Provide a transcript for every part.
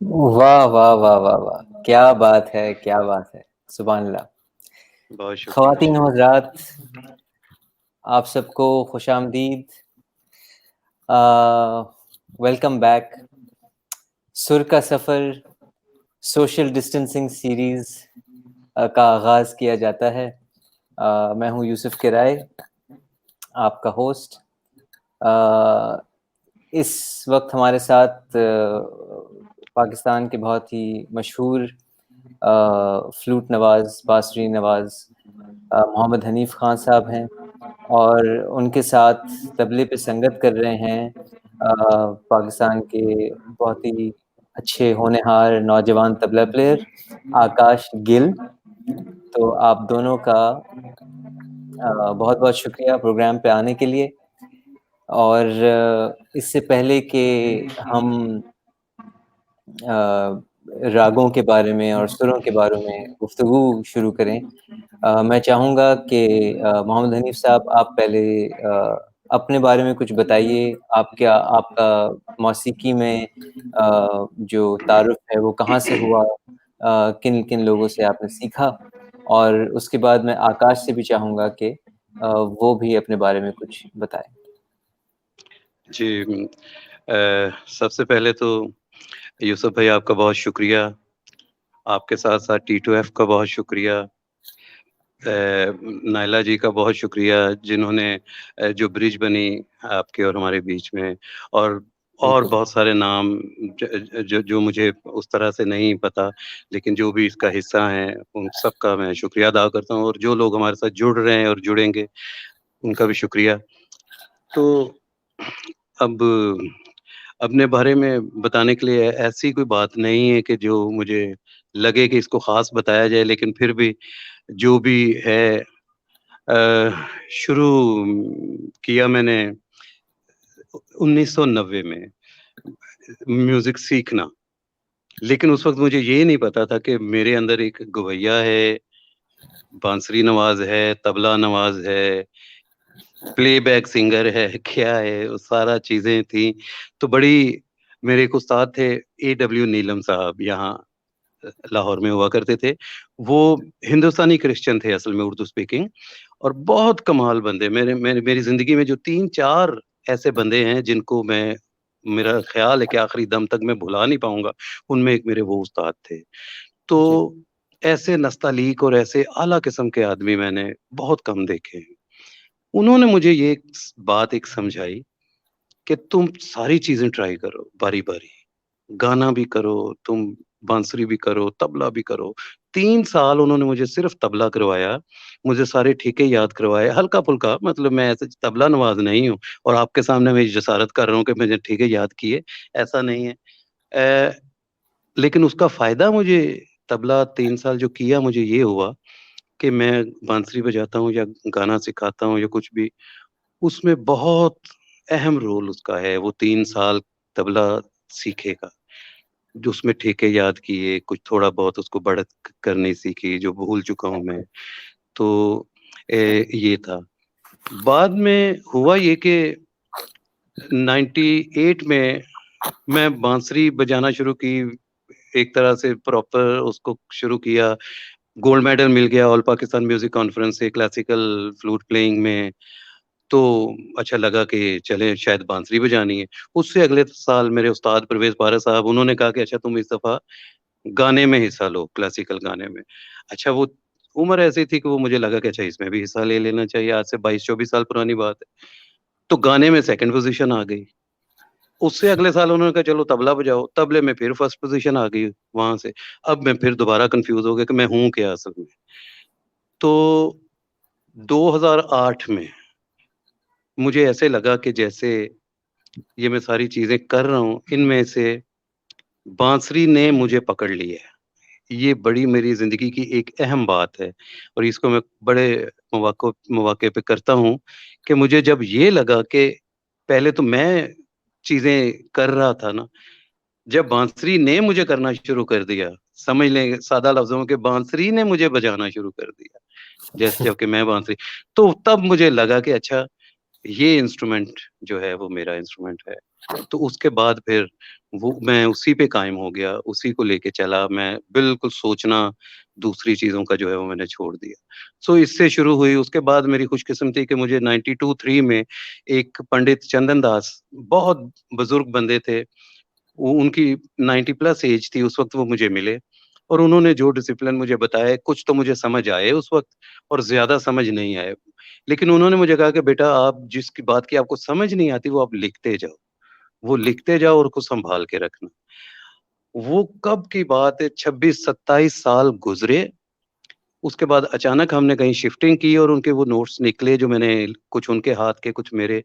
वाह वाह वाह वाह वाह, क्या बात है, क्या बात है। सुभान अल्लाह। बहुत शुक्रिया ख़वातीन शुक्रिया। और हज़रात, आप सबको खुशामदीद। Welcome back. सुर का सफ़र सोशल डिस्टेंसिंग सीरीज़ का आगाज़ किया जाता है। मैं हूँ यूसुफ़ किराए, आपका होस्ट। अ, इस वक्त हमारे साथ पाकिस्तान के बहुत ही मशहूर फ्लूट नवाज़, बांसुरी नवाज़ मोहम्मद हनीफ़ ख़ान साहब हैं और उनके साथ तबले पे संगत कर रहे हैं पाकिस्तान के बहुत ही अच्छे होनहार नौजवान तबला प्लेयर आकाश गिल। तो आप दोनों का बहुत-बहुत शुक्रिया प्रोग्राम पे आने के लिए। और इससे पहले कि हम रागों के बारे में और सुरों के बारे में गुफ्तगू शुरू करें, मैं चाहूँगा कि मोहम्मद हनीफ़ साहब आप पहले अपने बारे में कुछ बताइए। आप क्या आपका मौसीकी में जो तारुफ़ है वो कहाँ से हुआ? किन-किन लोगों से आपने सीखा? और उसके बाद मैं आकाश से भी चाहूँगा कि वो भी अपने बारे में कुछ बताएँ। जी, सबसे पहले तो यूसुफ भाई आपका बहुत शुक्रिया। आपके साथ-साथ T2F का बहुत शुक्रिया। नायला जी का बहुत शुक्रिया जिन्होंने जो ब्रिज बनी आपके और हमारे बीच में, और बिल्कुल। बहुत सारे नाम जो मुझे उस तरह से नहीं पता, लेकिन जो भी इसका हिस्सा हैं, उन सबका मैं शुक्रिया अदा करता हूँ और जो लोग हमारे साथ जुड़ रहे हैं और जुड़ेंगे, उनका भी शुक्रिया। तो अब अपने बारे में बताने के लिए ऐसी कोई बात नहीं है कि जो मुझे लगे कि इसको ख़ास बताया जाए, लेकिन फिर भी जो भी है शुरू किया मैंने 1990 में म्यूज़िक सीखना। लेकिन उस वक़्त मुझे ये नहीं पता था कि मेरे अंदर एक गवैया है, बांसुरी नवाज़ है, तबला नवाज़ है, प्लेबैक सिंगर है, क्या है, वो सारा चीज़ें थी। तो बड़ी मेरे एक उस्ताद थे एडब्ल्यू नीलम साहब, यहाँ लाहौर में हुआ करते थे। वो हिंदुस्तानी क्रिश्चियन थे असल में, उर्दू स्पीकिंग, और बहुत कमाल बंदे। मेरे मेरे मेरी ज़िंदगी में जो 3-4 ऐसे बंदे हैं जिनको मेरा ख़्याल है कि आखिरी दम तक मैं भुला नहीं पाऊँगा, उनमें एक मेरे वो उस्ताद थे। तो जी। ऐसे नस्तालीक और ऐसे आला किस्म के आदमी मैंने बहुत कम देखे हैं। उन्होंने मुझे ये बात एक समझाई कि तुम सारी चीज़ें ट्राई करो बारी-बारी। गाना भी करो, तुम बांसुरी भी करो, तबला भी करो। 3 साल उन्होंने मुझे सिर्फ़ तबला करवाया, मुझे सारे ठीके याद करवाए, हल्का-फुल्का, मतलब मैं ऐसे तबला नवाज़ नहीं हूँ और आपके सामने मैं जसारत कर रहा हूँ कि मैंने ठीके याद किए, ऐसा नहीं है। अ, लेकिन उसका फ़ायदा मुझे तबला 3 साल जो किया मुझे ये हुआ कि मैं बांसुरी बजाता हूँ या गाना सिखाता हूँ या कुछ भी, उसमें बहुत अहम रोल उसका है, वो 3 साल तबला सीखेगा। जो उसमें ठेके याद किए, कुछ थोड़ा बहुत उसको बढ़त करनी सीखी, जो भूल चुका हूँ मैं। तो ये था। बाद में हुआ ये कि 98 में मैं बांसुरी बजाना शुरू की, एक तरह से प्रॉपर उसको शुरू किया। गोल्ड मेडल मिल गया ऑल पाकिस्तान म्यूज़िक कॉन्फ्रेंस से क्लासिकल फ्लूट प्लेइंग में। तो अच्छा लगा कि चलें शायद बांसुरी बजानी है। उससे अगले साल मेरे उस्ताद परवेज़ पारा साहब, उन्होंने कहा कि अच्छा तुम इस दफ़ा गाने में हिस्सा लो, क्लासिकल गाने में। अच्छा, वो उम्र ऐसी थी कि वो मुझे लगा कि अच्छा इसमें भी हिस्सा ले लेना चाहिए, आज से 22-24 साल पुरानी बात है। तो गाने में 2nd पोज़ीशन आ गई। उससे अगले साल उन्होंने कहा चलो तबला बजाओ, तबले में फिर 1st पोज़ीशन आ गई वहाँ से। अब मैं फिर दोबारा कन्फ्यूज़ हो गया कि मैं हूँ क्या असल में? तो 2008 में मुझे ऐसे लगा कि जैसे ये मैं सारी चीज़ें कर रहा हूँ, इनमें से बांसुरी ने मुझे पकड़ लिया है। ये बड़ी मेरी ज़िंदगी की एक अहम बात है और इसको मैं बड़े मौके पे करता हूँ कि मुझे जब ये लगा कि पहले तो मैं चीज़ें कर रहा था ना, जब बांसुरी ने मुझे करना शुरू कर दिया, समझ लें सादा लफ्ज़ों में कि बांसुरी ने मुझे बजाना शुरू कर दिया, जैसे जबकि मैं बांसुरी, तो तब मुझे लगा कि अच्छा, ये इंस्ट्रूमेंट जो है वो मेरा इंस्ट्रूमेंट है। तो उसके बाद फिर वो मैं उसी पे कायम हो गया, उसी को लेके चला, मैं बिल्कुल सोचना दूसरी चीज़ों का जो है वो मैंने छोड़ दिया। सो इससे शुरू हुई, उसके बाद मेरी खुशकिस्मती कि मुझे 92-3 में एक पंडित चंदन दास, बहुत बुज़ुर्ग बंदे थे, वो उनकी 90 प्लस एज थी, उस वक़्त वो मुझे मिले और उन्होंने जो डिसिप्लिन मुझे बताए, कुछ तो मुझे समझ आए उस वक़्त और ज़्यादा समझ नहीं आए। लेकिन उन्होंने मुझे कहा कि बेटा आप जिसकी बात की आपको समझ नहीं आती वो आप लिखते जाओ। वो लिखते जाओ और उसको सँभाल के रखना। वो कब की बात है 26-27 साल गुज़रे, उसके बाद अचानक हमने कहीं शिफ्टिंग की और उनके वो नोट्स निकले जो मैंने कुछ उनके हाथ के, कुछ मेरे,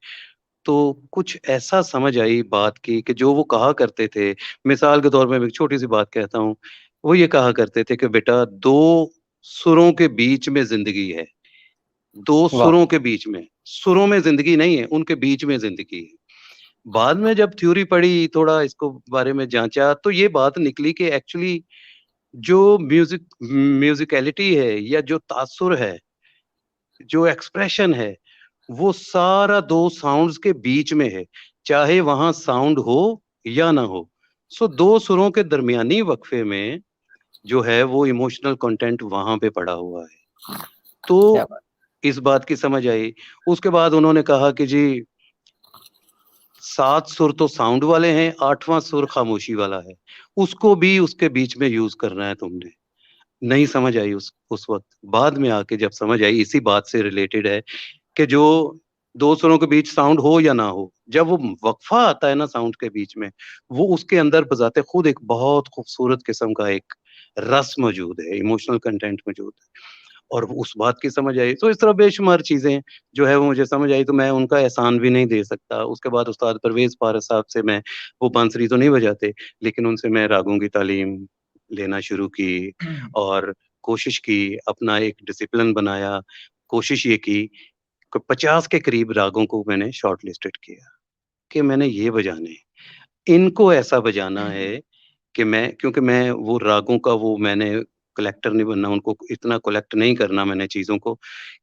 तो कुछ ऐसा समझ आई बात की कि जो वो कहा करते थे, मिसाल के तौर पे मैं एक छोटी-सी बात कहता हूँ, वो ये कहा करते थे कि बेटा 2 सुरों के बीच में ज़िंदगी है, 2 वाह! सुरों के बीच में, सुरों में ज़िंदगी नहीं है, उनके बीच में ज़िंदगी है। बाद में जब थ्योरी पढ़ी, थोड़ा इसको बारे में जाँचा, तो ये बात निकली कि एक्चुअली जो म्यूज़िकैलिटी है या जो तासुर है, जो एक्सप्रेशन है, वो सारा 2 साउंड्स के बीच में है, चाहे वहाँ साउंड हो या ना हो। सो 2 सुरों के दरमियानी वक़्फ़े में जो है वो इमोशनल कंटेंट वहाँ पे पड़ा हुआ है। क्या तो बात! इस बात की समझ आई। उसके बाद उन्होंने कहा कि जी 7 सुर तो साउंड वाले हैं, 8वाँ सुर खामोशी वाला है। उसको भी उसके बीच में यूज़ करना है तुमने। नहीं समझ आई उस वक़्त। बाद में आके जब समझ आई, इसी बात से रिलेटेड है कि जो 2 सुरों के बीच साउंड हो या ना हो, जब वो वक़्फ़ा आता है ना साउंड के बीच में, वो उसके अंदर बज़ाते खुद एक बहुत खूबसूरत किस्म का एक रस मौजूद है, इमोशनल कंटेंट मौजूद है। और उस बात की समझ आई। तो इस तरह बेशुमार चीज़ें जो है वो मुझे समझ आई, तो मैं उनका एहसान भी नहीं दे सकता। उसके बाद उस्ताद परवेज़ पारस साहब से मैं, वो बांसुरी तो नहीं बजाते, लेकिन उनसे मैं रागों की तालीम लेना शुरू की और कोशिश की, अपना एक डिसिप्लिन बनाया। कोशिश ये की कि 50 के करीब रागों को मैंने शॉर्ट लिस्टेड किया कि मैंने ये बजाने हैं। इनको ऐसा बजाना है कि मैं, क्योंकि मैं वो रागों का वो मैंने कलेक्टर नहीं बनना, उनको इतना कलेक्ट नहीं करना मैंने चीज़ों को,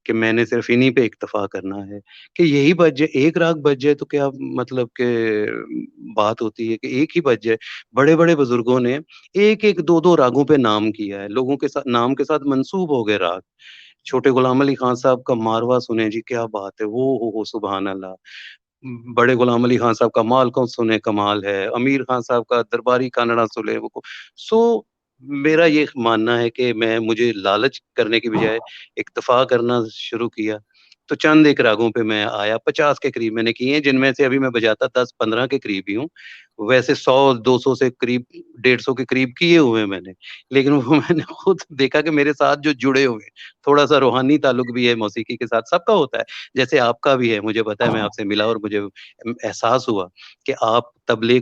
कि मैंने सिर्फ़ इन्हीं पे इक्तफ़ा करना है, कि यही बज जाए, एक राग बज जाए तो क्या मतलब कि बात होती है कि एक ही बज जाए। बड़े-बड़े बुज़ुर्गों ने 1-1, 2-2 रागों पे नाम किया है, लोगों के साथ नाम के साथ मंसूब हो गए राग। छोटे गुलाम अली खान साहब का मारवा सुने जी, क्या बात है! वो हो सुभान अल्लाह! बड़े गुलाम अली खान साहब का मालकों सुने कमाल है, अमीर खान साहब का दरबारी कानड़ा सुने वो को। सो मेरा ये मानना है कि मुझे लालच करने की बजाय इक्तफ़ा करना शुरू किया। तो चंद एक रागों पे मैं आया, 50 के करीब मैंने किए हैं, जिनमें से अभी मैं बजाता 10-15 के करीब ही हूँ। वैसे 100-200 से करीब, 150 के करीब किए हुए हैं मैंने। लेकिन वो मैंने खुद देखा कि मेरे साथ जो जुड़े हुए हैं, थोड़ा-सा रूहानी ताल्लुक भी है मौसीकी के साथ, सबका होता है। जैसे आपका भी है, मुझे पता है, मैं आपसे मिला और मुझे एहसास हुआ कि आप तबले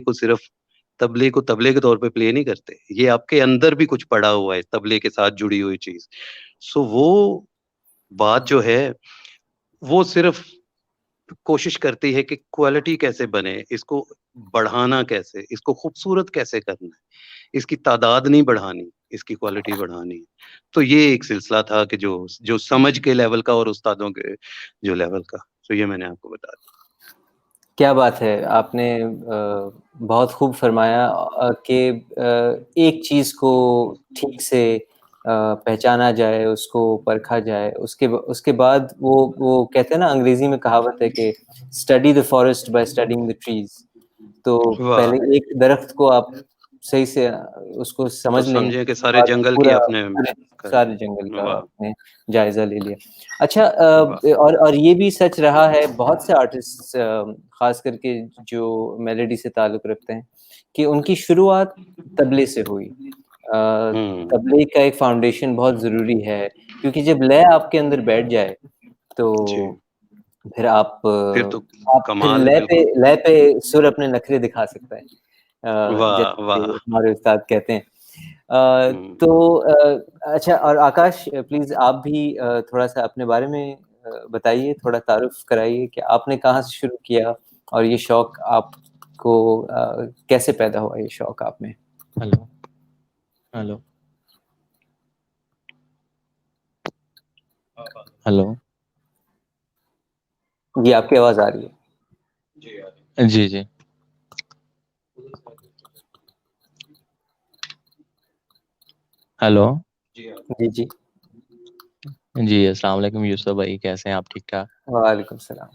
को तबले के तौर पे प्ले नहीं करते। ये आपके अंदर भी कुछ पड़ा हुआ है, तबले के साथ जुड़ी हुई चीज़। सो वो बात जो है, वो सिर्फ़ कोशिश करती है कि क्वालिटी कैसे बने, इसको बढ़ाना कैसे, इसको खूबसूरत कैसे करना है, इसकी तादाद नहीं बढ़ानी, इसकी क्वालिटी बढ़ानी है। तो ये एक सिलसिला था कि जो जो समझ के लेवल का और उस्तादों के जो लेवल का, तो ये मैंने आपको बता दिया। क्या बात है! आपने बहुत खूब फरमाया कि एक चीज़ को ठीक से पहचाना जाए, उसको परखा जाए, उसके बाद वो कहते हैं ना, अंग्रेज़ी में कहावत है कि study the forest by studying the trees. तो वाह! पहले एक दरख्त को आप सही से उसको तो समझ लें, समझें कि उसके सारे बाद जंगल की पूरा आपने पूरे कर सारे जंगल दी। का वाह! आपने जायज़ा ले लिया। अच्छा वाह! और ये भी सच रहा है, बहुत से आर्टिस्ट्स ख़ास करके जो मेलोडी से ताल्लुक़ रखते हैं, कि उनकी शुरुआत तबले से हुई। हुँ, तबले का एक फ़ाउंडेशन बहुत ज़रूरी है, क्योंकि जब लय आपके अंदर बैठ जाए, तो जी। फिर फिर तो आप फिर कमाल है बिल्कुल। लय पे सुर अपने नखरे दिखा सकता है। वाह! जैसे वाह! हमारे उस्ताद कहते हैं। हुँ। तो अच्छा, और आकाश प्लीज़ आप भी थोड़ा-सा अपने बारे में बताइए, थोड़ा तारुफ़ कराइए कि आपने कहाँ से शुरू किया और ये शौक आपको कैसे पैदा हुआ ये शौक आप में? Hello, hello, hello. जी, आपकी आवाज आ रही है। जी जी। हेलो। जी जी। जी, अस्सलाम वालेकुम यूसुफ भाई, कैसे हैं आप? ठीक ठाक? वालेकुम सलाम।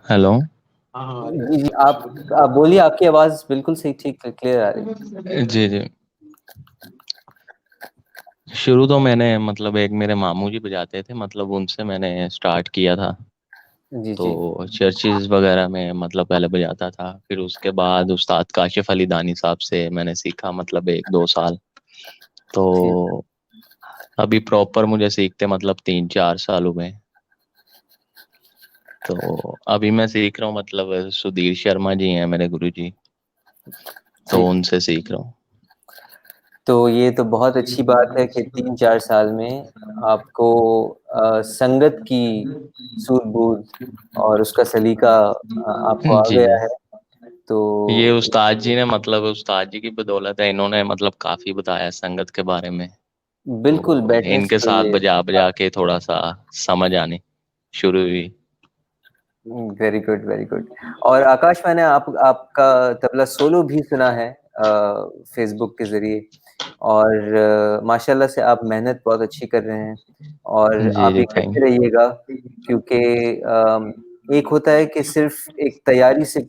हेलो। जी जी, आप बोलिए, आपकी आवाज बिल्कुल सही, ठीक क्लियर आ रही है। जी जी। शुरू तो मैंने मतलब एक मेरे मामू जी बजाते थे, मतलब उनसे मैंने स्टार्ट किया था। जी जी तो चर्चिज वगैरह में मतलब पहले बजाता था, फिर उसके बाद उस्ताद काशिफ अली दानी साहब से मैंने सीखा, मतलब 1-2 साल। जी तो अभी प्रॉपर मुझे सीखते मतलब 3-4 साल हुए हैं। तो अभी मैं सीख रहा हूँ, मतलब सुधीर शर्मा जी हैं मेरे गुरु जी, तो जी। उनसे सीख रहा हूँ। तो ये तो बहुत अच्छी बात है कि 3-4 साल में आपको संगत की सूझबूझ और उसका सलीका आपको आ जी जी। गया है। तो ये उस्ताद जी ने, मतलब उस्ताद जी की बदौलत है, इन्होंने मतलब काफी बताया संगत के बारे में। बिल्कुल तो बैठने इनके साथ से बजा बजा के थोड़ा सा समझ आनी शुरू हुई। Very good, very good. और आकाश, मैंने आपका तबला सोलो भी सुना है फेसबुक के ज़रिए, और माशाल्लाह से आप मेहनत बहुत अच्छी कर रहे हैं, और जी आप जी, ये थैंक। करते रहिएगा, क्योंकि एक होता है कि सिर्फ एक तैयारी से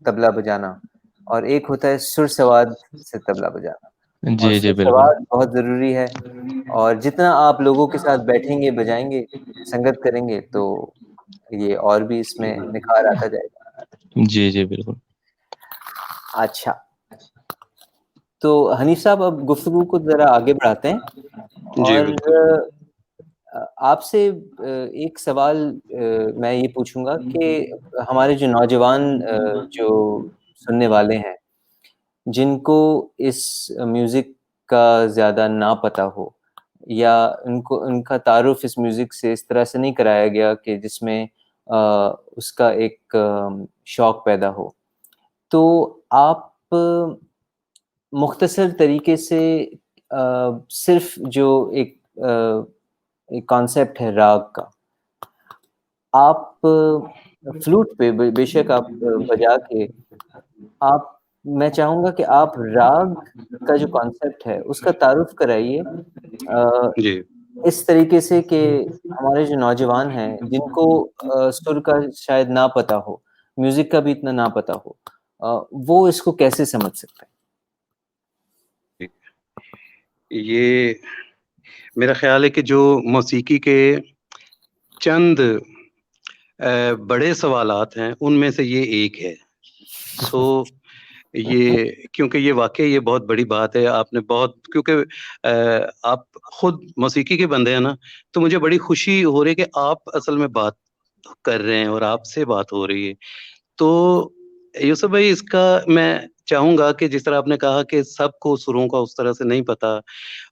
तबला बजाना, और एक होता है सुर सवाद से तबला बजाना, और जी जी सुर बिल्कुल। सवाद बहुत ज़रूरी है। और जितना आप लोगों के साथ बैठेंगे, बजाएंगे, संगत करेंगे, तो ये और भी इसमें निखार आता जाएगा। जी जी बिल्कुल। अच्छा, तो हनीफ साहब, अब गुफ्तगू को ज़रा आगे बढ़ाते हैं, जी और बिल्कुल। आपसे एक सवाल मैं ये पूछूँगा कि हमारे जो नौजवान जो सुनने वाले हैं, जिनको इस म्यूज़िक का ज़्यादा ना पता हो, या उनको उनका तारुफ़ इस म्यूज़िक से इस तरह से नहीं कराया गया कि जिसमें उसका एक शौक पैदा हो। तो आप मुख्तसर तरीके से सिर्फ़ जो एक कॉन्सेप्ट है राग का, आप फ्लूट पे बेशक आप बजा के, आप मैं चाहूँगा कि आप राग का जो कॉन्सेप्ट है, उसका तारुफ़ कराइए जी। इस तरीके से कि हमारे जो नौजवान हैं, जिनको सुर का शायद ना पता हो, म्यूज़िक का भी इतना ना पता हो, वो इसको कैसे समझ सकते हैं? ये मेरा ख़्याल है कि जो मौसीकी के चंद बड़े सवालात हैं, उनमें से ये एक है। सो ये क्योंकि ये वाक़ई ये बहुत बड़ी बात है, आपने बहुत क्योंकि आप खुद मौसीकी के बंदे हैं ना, तो मुझे बड़ी खुशी हो रही है कि आप असल में बात कर रहे हैं और आपसे बात हो रही है। तो यूसुफ भाई, इसका मैं चाहूँगा कि जिस तरह आपने कहा कि सबको सुरों का उस तरह से नहीं पता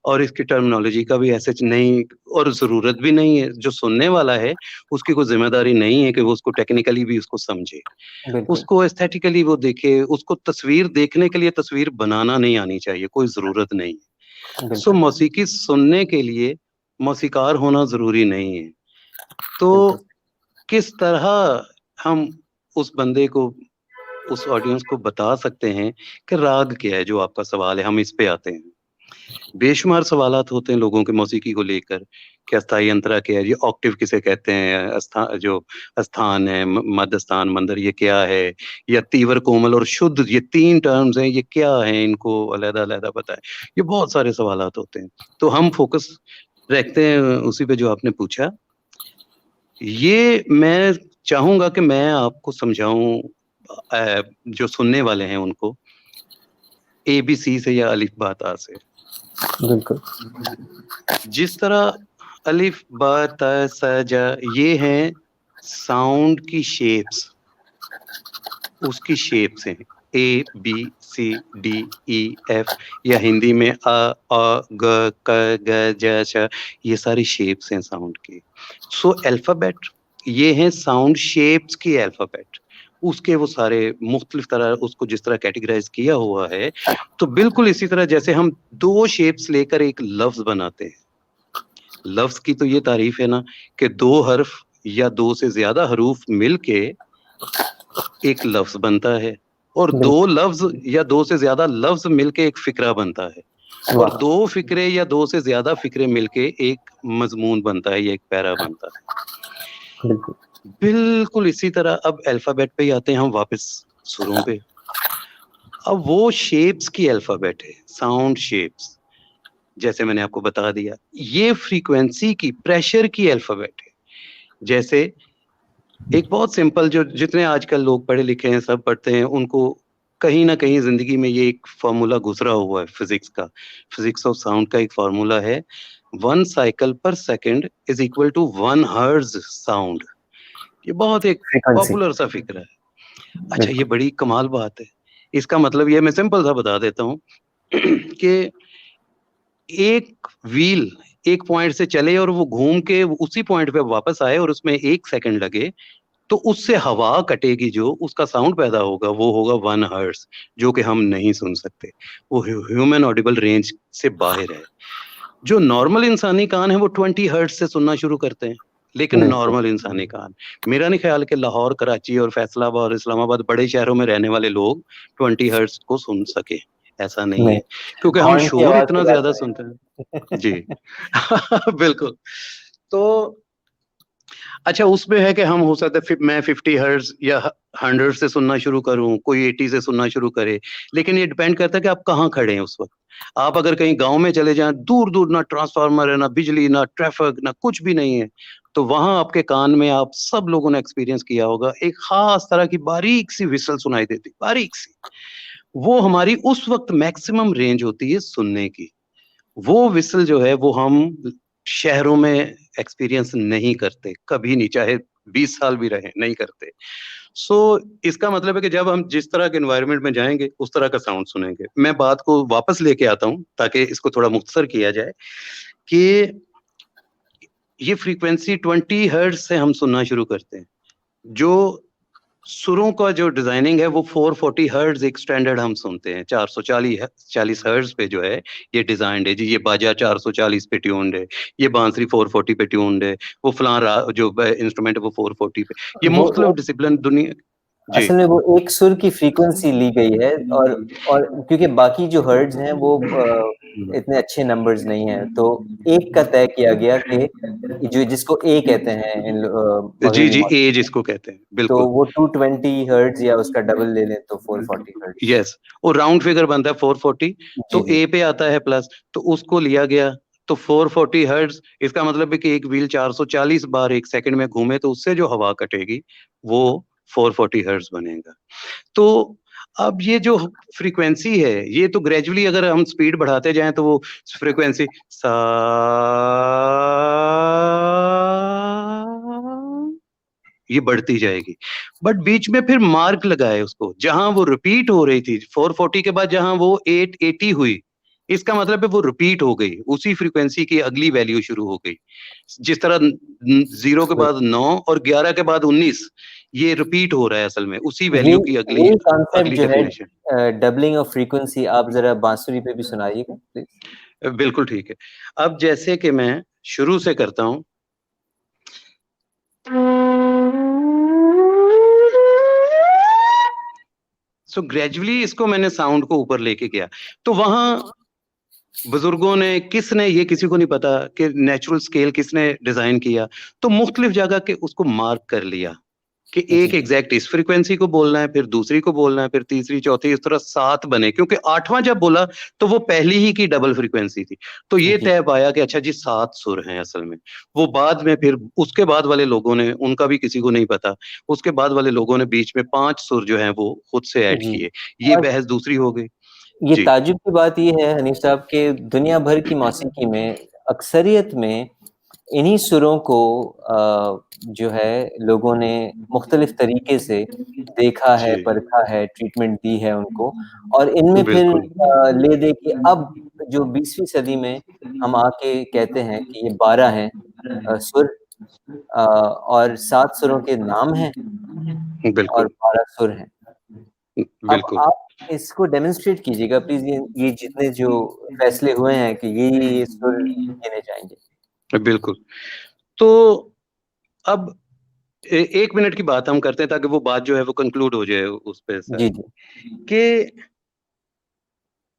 और इसकी टर्मिनोलॉजी का भी ऐसे नहीं और ज़रूरत भी नहीं है। जो सुनने वाला है, उसकी कोई ज़िम्मेदारी नहीं है कि वो उसको टेक्निकली भी उसको समझे। बिल्कुल, उसको एस्थेटिकली वो देखे, उसको तस्वीर देखने के लिए तस्वीर बनाना नहीं आनी चाहिए, कोई ज़रूरत नहीं है। सो बिल्कुल, मौसीकी सुनने के लिए मौसीकार होना ज़रूरी नहीं है। तो बिल्कुल। किस तरह हम उस बंदे को, उस ऑडियंस को बता सकते हैं कि राग क्या है, जो आपका सवाल है, हम इस पे आते हैं। बेशुमार सवालात होते हैं लोगों के मौसीकी को लेकर, कि अस्थाई अंतरा क्या है, ये ऑक्टेव किसे कहते हैं, जो स्थान है, मध्य स्थान, मंदर, ये क्या है, या तीव्र, कोमल और शुद्ध, ये 3 टर्म्स हैं, ये क्या हैं, इनको अलग-अलग बताएँ। ये बहुत सारे सवालात होते हैं। तो हम फ़ोकस रखते हैं उसी पे जो आपने पूछा। ये मैं चाहूँगा कि मैं आपको समझाऊँ जो सुनने वाले हैं उनको, एबीसी से या अलिफ बा ता से। बिल्कुल, जिस तरह अलिफ, बा, ता, सा, जा, ये हैं साउंड की शेप्स, उसकी शेप्स हैं। ए, बी, सी, डी, ई, एफ, या हिंदी में ग, क, ग, ज, छ, ये सारी शेप्स हैं साउंड की। सो अल्फ़ाबेट, ये हैं साउंड शेप्स की अल्फ़ाबेट। उसके वो सारे मुख्तलिफ तरह उसको जिस तरह कैटेगराइज़ किया हुआ है, तो बिल्कुल इसी तरह जैसे हम 2 शेप्स लेकर एक लफ्ज़ बनाते हैं। लफ्ज की तो ये तारीफ है ना कि 2 हर्फ या 2 से ज्यादा हरूफ मिलके एक लफ्ज बनता है, और 2 लफ्ज या 2 से ज्यादा लफ्ज मिलके एक फिक्रा बनता है, और वाह 2 फिक्रे या 2 से ज्यादा फिक्रे मिलके एक मजमून बनता है या एक पैरा बनता है। बिल्कुल बिल्कुल इसी तरह अब अल्फाबेट पे ही आते हैं हम वापस, सुरों पे। अब वो शेप्स की अल्फाबेट है, साउंड शेप्स, जैसे मैंने आपको बता दिया। ये फ्रीक्वेंसी की, प्रेशर की अल्फाबेट है। जैसे एक बहुत सिंपल, जो जितने आजकल लोग पढ़े लिखे हैं, सब पढ़ते हैं, उनको कहीं ना कहीं जिंदगी में ये एक फॉर्मूला गुजरा हुआ है फिजिक्स का, फिजिक्स ऑफ साउंड का एक फॉर्मूला है, 1 साइकिल पर second is equal to 1 hertz sound. ये बहुत एक फ्रीक्वेंसी पॉपुलर सा फिक्र है। अच्छा, ये बिल्कुल बड़ी कमाल बात है। इसका मतलब ये मैं सिंपल सा बता देता हूँ कि एक व्हील एक पॉइंट से चले और वो घूम के उसी पॉइंट पे वापस आए और उसमें 1 सेकंड लगे, तो उससे हवा कटेगी, जो उसका साउंड पैदा होगा वो होगा 1 हर्ट्ज, जो कि हम नहीं सुन सकते। वो ह्यूमन ऑडिबल रेंज से बाहर है। जो नॉर्मल इंसानी कान है वो 20 हर्ट्ज से सुनना शुरू करते हैं, लेकिन बिल्कुल नॉर्मल इंसानी कान, मेरा नहीं ख्याल कि लाहौर, कराची और फैसलाबाद और इस्लामाबाद बड़े शहरों में रहने वाले लोग 20 हर्ट्ज को सुन सके। ऐसा नहीं नहीं है, क्योंकि हम हॉर्न की शोर आवाज की इतना बात ज्यादा नहीं सुनते हैं जी। बिल्कुल। तो अच्छा, उसमें है कि हम हो सकता है मैं 50 हर्ट्ज या 100 से सुनना शुरू करूं, कोई 80 से सुनना शुरू करे, लेकिन ये डिपेंड करता है कि आप कहाँ खड़े हैं उस वक्त। आप अगर कहीं गांव में चले जाएं, दूर दूर ना ट्रांसफार्मर है, ना बिजली, ना ट्रैफिक, ना कुछ भी नहीं है, तो वहां आपके कान में, आप सब लोगों ने एक्सपीरियंस किया होगा, एक खास तरह की बारीक सी विसल सुनाई देती, बारीक सी। वो हमारी उस वक्त मैक्सिमम रेंज होती है सुनने की। वो विसल जो है वो हम शहरों में एक्सपीरियंस नहीं करते, कभी नहीं, चाहे 20 साल भी रहे, नहीं करते। सो इसका मतलब है कि जब हम जिस तरह के एनवायरनमेंट में जाएंगे उस तरह का साउंड सुनेंगे। मैं बात को वापस लेके आता हूं ताकि इसको थोड़ा मुख्तसर किया जाए कि ये फ्रीक्वेंसी 20 हर्ट्ज से हम सुनना शुरू करते हैं। जो सुरों का जो डिजाइनिंग है वो 440 हर्ट्ज एक स्टैंडर्ड हम सुनते हैं, 440 हर्ट्ज पे जो है ये डिजाइंड है जी। ये बाजा 440 पे ट्यून्ड है, ये बांसुरी 440 पे ट्यून्ड है, वो जो इंस्ट्रूमेंट है वो 440 पे। ये वो मुख्तलिफ डिसिप्लिन दुनिया जी। असल में वो एक सुर की फ्रीक्वेंसी ली गई है, और क्योंकि बाकी जो हर्ट्ज हैं वो इतने अच्छे नंबर्स नहीं हैं, तो एक का तय किया गया कि जो जिसको ए कहते हैं जी मगरिबी जी, मौसम, एज इसको कहते हैं, तो बिल्कुल। वो 220 हर्ट्ज या उसका डबल ले लें तो 440 हर्ट्ज। यस, वो राउंड फिगर बनता है 440, जी तो जी ए पे आता है प्लस, तो उसको लिया गया। तो 440 हर्ट्ज, इसका मतलब है कि एक व्हील 440 बार एक सेकंड में घूमे तो उससे जो हवा कटेगी वो 440 हर्ट्ज बनेगा। तो अब ये जो फ्रीक्वेंसी है, ये तो ग्रेजुअली अगर हम स्पीड बढ़ाते जाएं तो वो फ्रीक्वेंसी सा, ये बढ़ती जाएगी। बट बीच में फिर मार्क लगाए उसको, जहां वो रिपीट हो रही थी 440 के बाद जहां वो 880 हुई, इसका मतलब है वो रिपीट हो गई, उसी फ्रीक्वेंसी की अगली वैल्यू शुरू हो गई। जिस तरह 0 के बाद 9 और 11 के बाद 19, ये रिपीट हो रहा है असल में उसी ये वैल्यू की अगली यही कॉन्सेप्ट अगली जो है डेफिनेशन। डबलिंग ऑफ फ्रीक्वेंसी, आप जरा बांसुरी पे भी सुनाइएगा प्लीज। बिल्कुल ठीक है। अब जैसे कि मैं शुरू से करता हूं, सो ग्रेजुअली इसको मैंने साउंड को ऊपर लेके गया, तो वहां बुजुर्गों ने, किसने, ये किसी को नहीं पता कि नेचुरल स्केल किसने डिजाइन किया, तो मुख्तलिफ जगह के उसको मार्क कर लिया कि एक जी एग्जैक्ट इस फ्रीक्वेंसी को बोलना है, फिर दूसरी को बोलना है, फिर तीसरी, चौथी, इस तरह 7 बने, क्योंकि 8वां जब बोला तो वो पहली ही की डबल फ्रीक्वेंसी थी। तो ये जी तय पाया कि अच्छा जी 7 सुर हैं असल में। वो बाद में फिर उसके बाद वाले लोगों ने, उनका भी किसी को नहीं पता, उसके बाद वाले लोगों ने बीच में 5 सुर जो हैं वो खुद से ऐड जी। किए। ये और बहस दूसरी हो गई ये जी। ताज्जुब की बात ये है हनीफ साहब के दुनिया भर की मौसीकी में अक्सरियत में इन्हीं सुरों को जो है लोगों ने मुख्तलिफ तरीके से देखा है, जी परखा है, ट्रीटमेंट दी है उनको, और इनमें फिर बिल्कुल। ले दे के अब जो 20वीं सदी में हम आके कहते हैं कि ये 12 हैं सुर, और 7 सुरों के नाम हैं और बिल्कुल 12 सुर हैं। अब बिल्कुल। आप इसको डेमोन्स्ट्रेट कीजिएगा प्लीज, ये जितने जो फैसले हुए हैं कि ये सुर गिने जाएंगे। बिल्कुल। तो अब 1 मिनट की बात हम करते हैं ताकि वो बात जो है वो कंक्लूड हो जाए उस पे सर, जी, जी। कि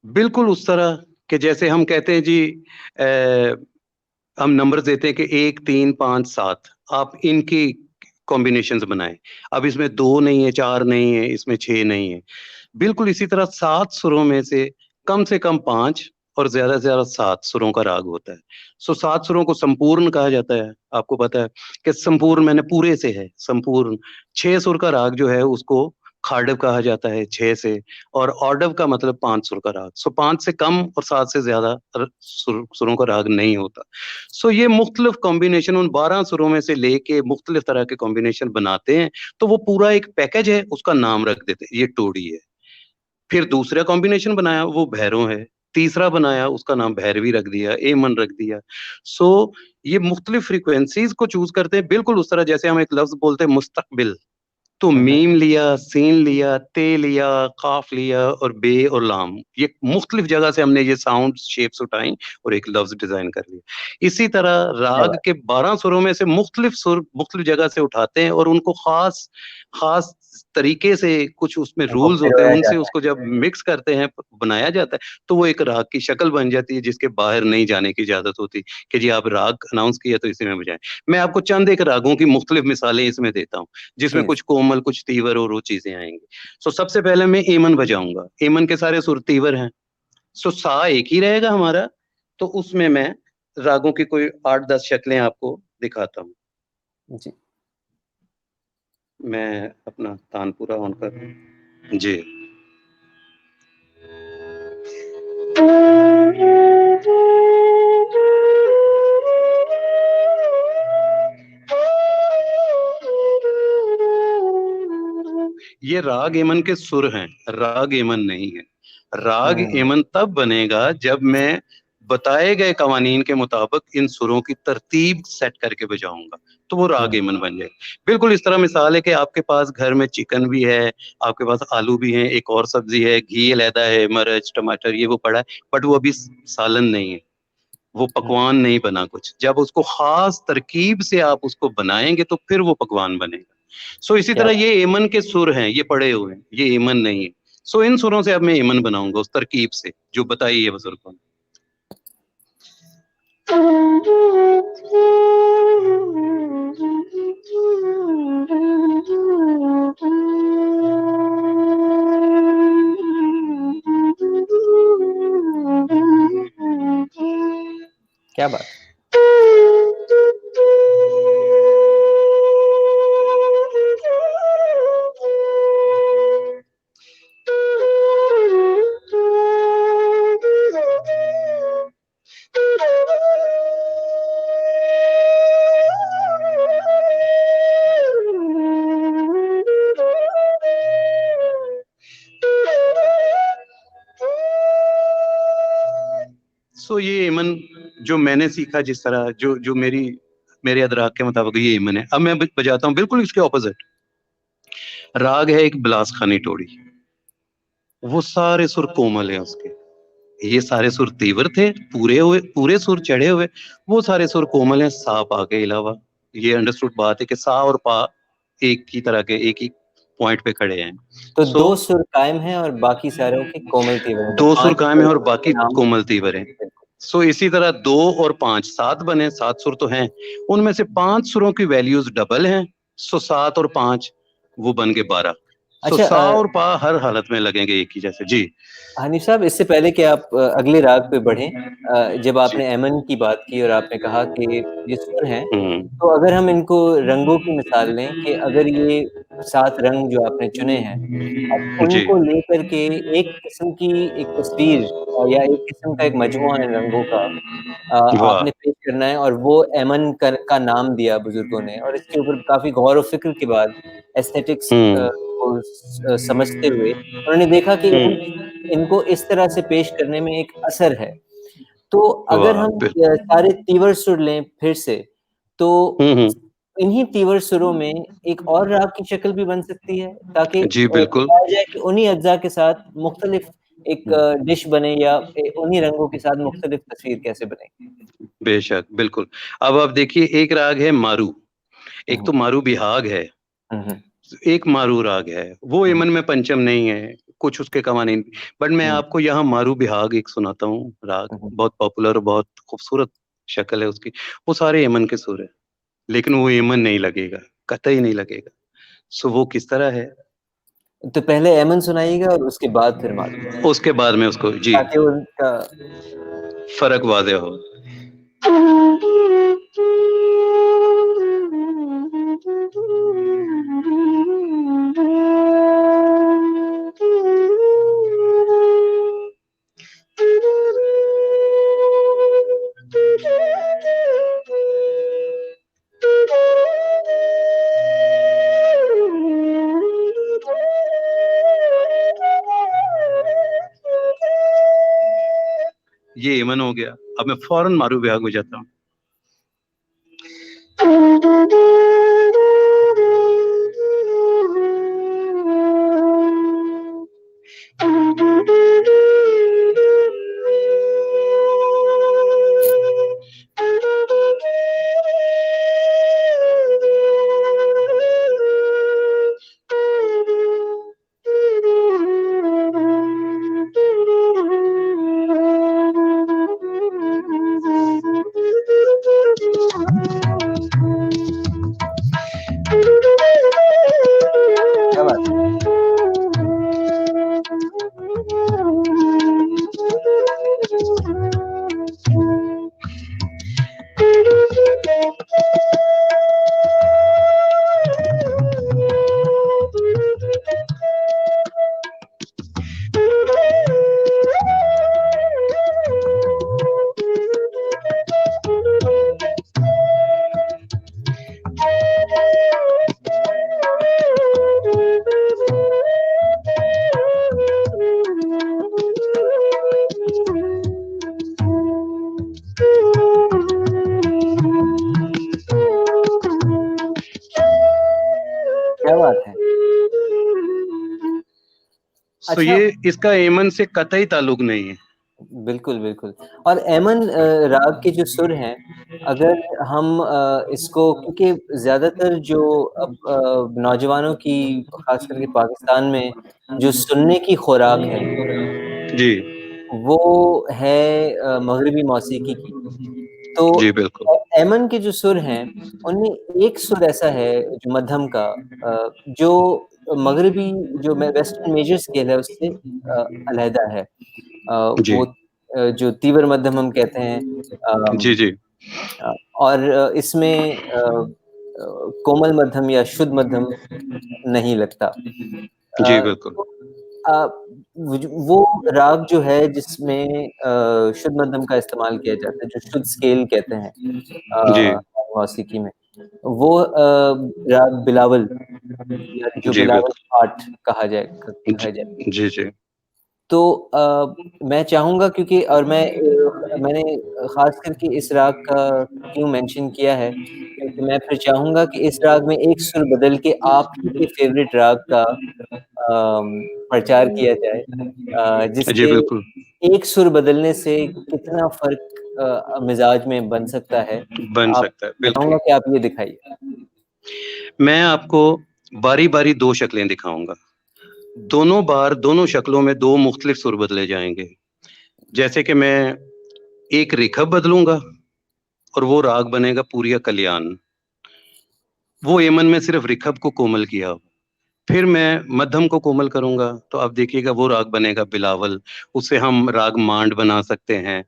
बिल्कुल उस तरह कि जैसे हम कहते हैं जी, हम नंबर्स देते हैं कि 1, 3, 5, 7, आप इनकी कॉम्बिनेशंस बनाएँ। अब इसमें 2 नहीं है, 4 नहीं है, इसमें 6 नहीं है। बिल्कुल इसी तरह 7 सुरों में से कम 5 और ज़्यादा से ज़्यादा 7 सुरों का राग होता है। 7 सुरों को संपूर्ण कहा जाता है। आपको पता है कि संपूर्ण माने पूरे से है, संपूर्ण। 6 सुर का राग जो है उसको खांडव कहा जाता है 6 से, और औडव का मतलब 5 सुर का राग। 5 से कम और 7 से ज़्यादा सुरों का राग नहीं होता। ये मुख्तलिफ कॉम्बिनेशन उन 12 सुरों में से लेके मुख्तलिफ तरह के कॉम्बिनेशन बनाते हैं, तो वो पूरा एक पैकेज है, उसका नाम रख देते हैं, ये टोड़ी है। फिर दूसरा कॉम्बिनेशन बनाया वो भैरव है, तीसरा बनाया उसका नाम भैरवी रख दिया, एमन रख दिया। ये मुख्तलिफ फ्रीक्वेंसीज़ को चूज़ करते हैं, बिल्कुल उस तरह जैसे हम एक लफ्ज़ बोलते हैं मुस्तकबिल, तो हुँ, हुँ। मीम लिया, सीन लिया, ते लिया, काफ लिया और बे और लाम। ये मुख्तलिफ जगह से हमने ये साउंड शेप्स उठाई और एक लफ्ज़ डिज़ाइन कर लिया। इसी तरह क्या राग बात के 12 सुरों में से मुख्तलिफ सुर मुख्तलिफ जगह से उठाते हैं और उनको ख़ास ख़ास तरीके से कुछ उसमें उनको रूल्स होते हैं, पिरोया उनसे जाता उसको जब मिक्स करते हैं, बनाया जाता है, तो वो एक राग की शक्ल बन जाती है जिसके बाहर नहीं जाने की इजाज़त होती कि जी आप राग अनाउंस किया तो इसी में बजाएँ। मैं आपको चंद एक रागों की मुख्तलिफ मिसालें इसमें देता हूँ। है। जिसमें कुछ प्लीज़। कोमल, कुछ तीवर और वो चीज़ें आएँगी। सबसे पहले मैं एमन बजाऊँगा, एमन के सारे सुर तीवर हैं। सा एक ही रहेगा हमारा, तो उसमें मैं रागों की कोई 8-10 शक्लें आपको दिखाता हूँ। जी। मैं अपना तानपुरा ऑन कर दूँ। जी। ये राग एमन के सुर हैं, राग एमन नहीं है। राग हुँ, एमन तब बनेगा जब मैं बताए गए कवानीन के मुताबिक इन सुरों की तरतीब सेट करके बजाऊँगा, तो वो राग हुँ। एमन बन जाएगा। बिल्कुल इस तरह मिसाल है कि आपके पास घर में चिकन भी है, आपके पास आलू भी हैं, एक और सब्ज़ी है, घी अलहदा है, मिर्च, टमाटर ये वो पड़ा है, बट वो अभी सालन नहीं है, वो हुँ। पकवान नहीं बना कुछ। जब उसको ख़ास तरकीब से आप उसको बनाएँगे तो फिर वो पकवान बनेगा। इसी क्या तरह बात ये एमन के सुर हैं, ये पड़े हुए हैं, ये एमन नहीं है। इन सुरों से अब मैं एमन बनाऊँगा उस तरकीब से, जो बताई है बुज़ुर्गों ने। क्या बात है! ये एमन जो मैंने सीखा जिस तरह जो जो मेरे अदराक के मुताबिक ये एमन है। अब मैं बजाता हूँ बिल्कुल इसके ऑपोज़िट। राग है एक बिलासखानी टोड़ी। वो सारे सुर कोमल हैं उसके। ये सारे सुर तीव्र थे, पूरे सुर चढ़े हुए, वो सारे सुर कोमल हैं, सा, पा के अलावा। ये अंडरस्टूड बात है कि सा और पा एक ही तरह के एक ही पॉइंट पे खड़े हैं। तो सो 2 सुर कायम हैं और बाकी सारों की कोमल तीव्र हैं, तो 2 सुर 5 कायम है और के बाकी नाम कोमल तीव्र हैं। बिल्कुल। इसी तरह 2 और 5 7 बने, 7 सुर तो हैं। उनमें से 5 सुरों की वैल्यूज़ डबल हैं, 7 और 5 वो बन गए 12। अच्छा सा और पा हर हालत में लगेंगे एक ही जैसे। जी। हनीफ साहब इससे पहले कि आप अगले राग पे बढ़ें जब जी। आपने एमन की बात की और आपने कहा कि ये सुर हैं, हुँ। तो अगर हम इनको रंगों की मिसाल लें कि अगर ये 7 रंग जो आपने चुने हैं, अब जी। उनको लेकर के एक किस्म की एक तस्वीर या एक किस्म का एक मजमूआ इन रंगों का वाह! आपने पेश करना है और वो एमन का नाम दिया बुज़ुर्गों ने और इसके ऊपर काफ़ी गौर व फ़िक्र के बाद एस्थेटिक्स हुँ। को समझते हुए उन्होंने देखा कि इनको इस तरह से पेश करने में एक असर है। तो अगर वाह! हम सारे तीवर सुर लें फिर से, तो हुँ, हुँ। इन्हीं तीवर सुरों में एक और राग की शक्ल भी बन सकती है, ताकि जी, बिल्कुल। बताया जाए कि उन्हीं अज्ज़ा के साथ मुख्तलिफ एक डिश बने या उन्हीं रंगों के साथ मुख्तलिफ तस्वीर कैसे बने? बेशक, बिल्कुल। अब आप देखिए, एक राग है मारू, एक तो मारू बिहाग है, एक मारू राग है, वो यमन में पंचम नहीं है, कुछ उसके कवानीन, बट मैं आपको यहाँ मारू बिहाग एक सुनाता हूँ राग, बहुत पॉपुलर, बहुत खूबसूरत शक्ल है उसकी, वो सारे यमन के सुर है, लेकिन वो यमन नहीं लगेगा, कतई नहीं लगेगा। सो वो किस तरह है? तो पहले एमन सुनाइएगा और उसके बाद फिर मारू, उसके बाद में उसको जी ताकि उनका फर्क वादे हो। ये यमन हो गया। अब मैं फौरन मारू बिहाग में जाता हूँ। क्या बात है? क्या बात है? सो अच्छा, ये इसका यमन से कतई ताल्लुक नहीं है। बिल्कुल, बिल्कुल। और एमन राग के जो सुर हैं, अगर हम इसको, क्योंकि ज़्यादातर जो अब नौजवानों की, ख़ास करके पाकिस्तान में जो सुनने की खुराक है, जी, वो है मग़रिबी मौसीकी की। तो जी बिल्कुल। एमन के जो सुर हैं, उनमें एक सुर ऐसा है जो मध्यम का, जो मग़रिबी, जो वेस्टर्न मेजर स्केल है उससे अलहदा है। जी, वो जो तीव्र मध्यम हम कहते हैं, जी, जी, और इसमें कोमल मध्यम या शुद्ध मध्यम नहीं लगता। जी अ, बिल्कुल। तो अ, वो राग जो है जिसमें शुद्ध मध्यम का इस्तेमाल किया जाता है, जो शुद्ध स्केल कहते हैं जी, मौसीकी में, वो राग बिलावल, या जो जी बिलावल बिल्कुल। आर्ट जी, कहा जाए। जी, जी, तो मैं चाहूँगा, क्योंकि और मैंने ख़ास करके इस राग का क्यों मेंशन किया है, क्योंकि मैं फिर चाहूँगा कि इस राग में एक सुर बदल के आप ही के फ़ेवरेट राग का प्रचार किया जाए, जी जिससे बिल्कुल, एक सुर बदलने से कितना फ़र्क मिज़ाज में बन सकता है। बन आप सकता है, मैं बिल्कुल। चाहूँगा कि आप ये दिखाइए। मैं आपको बारी-बारी 2 शक्लें दिखाऊँगा। दोनों बार, दोनों शक्लों में 2 मुख्तलिफ सुर बदले जाएँगे। जैसे कि मैं एक रिखब बदलूँगा और वो राग बनेगा पूरिया कल्याण। वो यमन में सिर्फ़ रिखब को कोमल किया हो। फिर मैं मध्यम को कोमल करूँगा, तो आप देखिएगा वो राग बनेगा बिलावल, उससे हम राग मांड बना सकते हैं,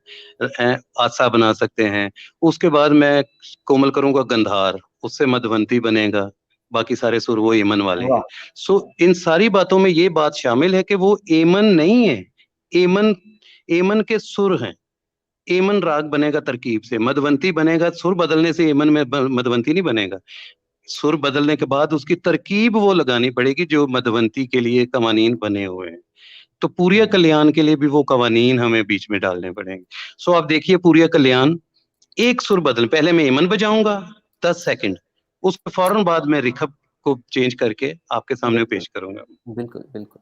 आसा बना सकते हैं। उसके बाद मैं कोमल करूँगा गंधार, उससे मधवंती बनेगा, बाकी सारे सुर वो यमन वाले हैं। वाह! सो इन सारी बातों में ये बात शामिल है कि वो यमन नहीं है, यमन यमन के सुर हैं। यमन राग बनेगा तरकीब से, मधवंती बनेगा, सुर बदलने से यमन में ब मधवंती नहीं बनेगा। सुर बदलने के बाद उसकी तरकीब वो लगानी पड़ेगी जो मधवंती के लिए कवानीन बने हुए हैं। तो पूरिया हुँ, कल्याण के लिए भी वो कवानीन हमें बीच में डालने पड़ेंगे। सो आप देखिए पूरिया कल्याण, एक सुर बदल, पहले मैं यमन बजाऊँगा 10 सेकंड, उसके फ़ौरन बाद मैं रिखब को चेंज करके आपके सामने बिल्कुल, पेश करूँगा। बिल्कुल, बिल्कुल।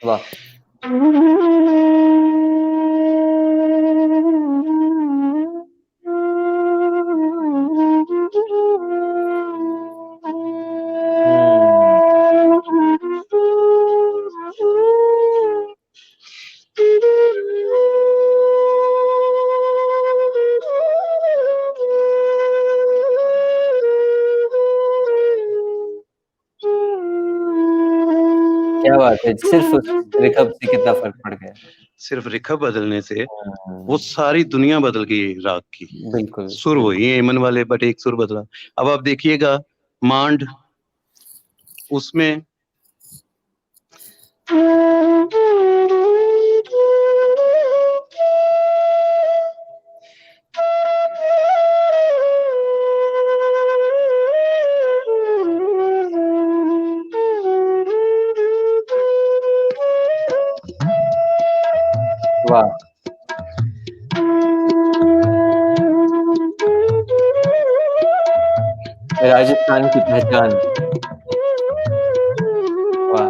वाह! हुँ। क्या बात है! सिर्फ़ उस रिखब से कितना फ़र्क पड़ गया। सिर्फ रिखब बदलने से वो हुँ, सारी दुनिया बदल गई राग की। बिल्कुल, सुर बिल्कुल। वही है एमन वाले, बट एक सुर बदला। अब आप देखिएगा मांड, उसमें वाह! राजस्थान की पहचान। वाह!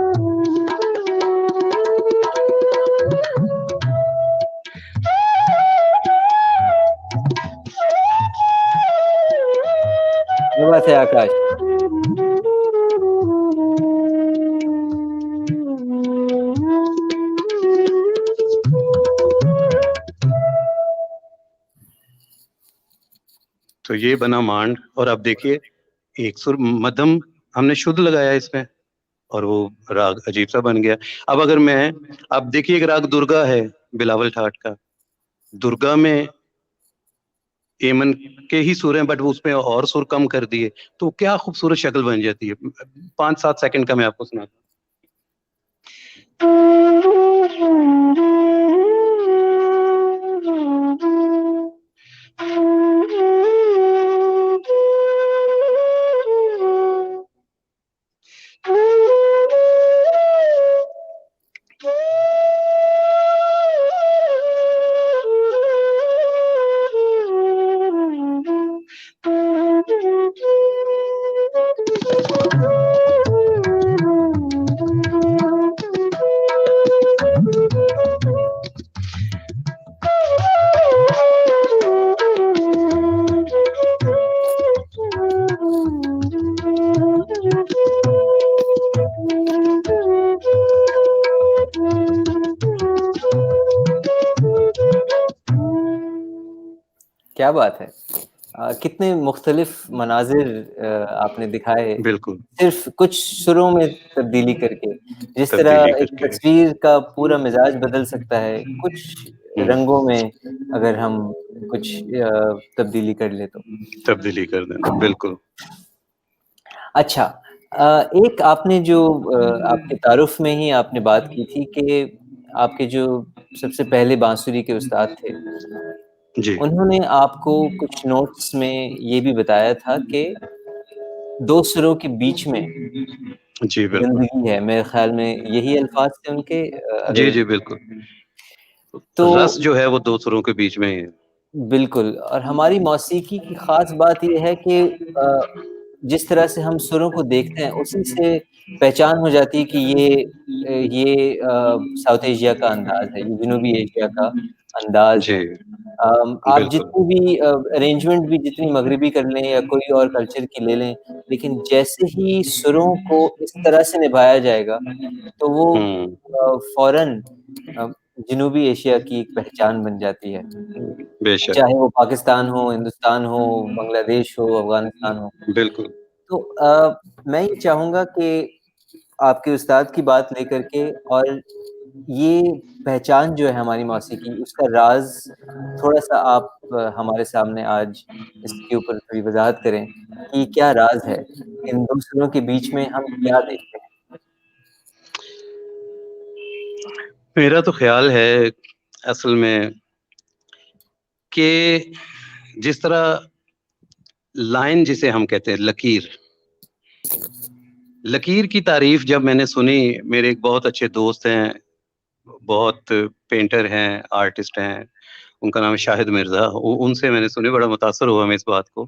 क्या बात है आकाश! तो ये बना मांड, और अब देखिए एक सुर मध्यम हमने शुद्ध लगाया इसमें, और वो राग अजीब सा बन गया। अब अगर मैं, अब देखिए एक राग दुर्गा है बिलावल ठाट का। दुर्गा में एमन के ही सुर हैं, बट वो उसमें और सुर कम कर दिए, तो क्या खूबसूरत शक्ल बन जाती है। 5-7 सेकंड का मैं आपको सुनाता क्या बात है! कितने मुख्तलिफ मनाज़िर आपने दिखाए, बिल्कुल, सिर्फ़ कुछ सुरों में तब्दीली करके। जिस तब्दीली तरह एक करके। तस्वीर का पूरा मिज़ाज बदल सकता है, कुछ हुँ, रंगों में अगर हम कुछ तब्दीली कर लें तो। तब्दीली कर देना, बिल्कुल। अच्छा एक आपने जो आपके तारुफ़ में ही आपने बात की थी कि आपके जो सबसे पहले बांसुरी के उस्ताद थे, जी, उन्होंने आपको कुछ नोट्स में ये भी बताया था कि 2 सुरों के बीच में जी, बिल्कुल। ज़िंदगी है। मेरे ख़्याल में यही अल्फ़ाज़ थे उनके जी, अगर जी, बिल्कुल। तो रस जो है वो 2 सुरों के बीच में ही है। बिल्कुल और हमारी मौसीकी की ख़ास बात ये है कि जिस तरह से हम सुरों को देखते हैं, उसी से पहचान हो जाती है कि ये साउथ एशिया का अंदाज़ है, ये जनूबी एशिया का अंदाज़ जी, है। आप बिल्कुल। जितनी भी अरेंजमेंट भी जितनी मगरिबी कर लें या कोई और कल्चर की ले लें, लेकिन जैसे ही सुरों को इस तरह से निभाया जाएगा, तो वो हुँ, फ़ौरन अ, जनूबी एशिया की एक पहचान बन जाती है। बेशक, चाहे वो पाकिस्तान हो, हिंदुस्तान हो, बांग्लादेश हो, अफ़गानिस्तान हो। बिल्कुल। तो मैं ये चाहूँगा कि आपके उस्ताद की बात लेकर के और ये पहचान जो है हमारी मौसीकी, उसका राज़ थोड़ा-सा आप हमारे सामने आज इसके ऊपर थोड़ी वज़ाहत करें कि क्या राज़ है? इन 2 सुरों के बीच में हम क्या देखते हैं? मेरा तो ख़्याल है असल में कि जिस तरह लाइन जिसे हम कहते हैं लकीर, लकीर की तारीफ़ जब मैंने सुनी, मेरे एक बहुत अच्छे दोस्त हैं बहुत पेंटर हैं, आर्टिस्ट हैं, उनका नाम है शाहिद मिर्जा। उनसे मैंने सुने, बड़ा मुतासर हुआ मैं इस बात को।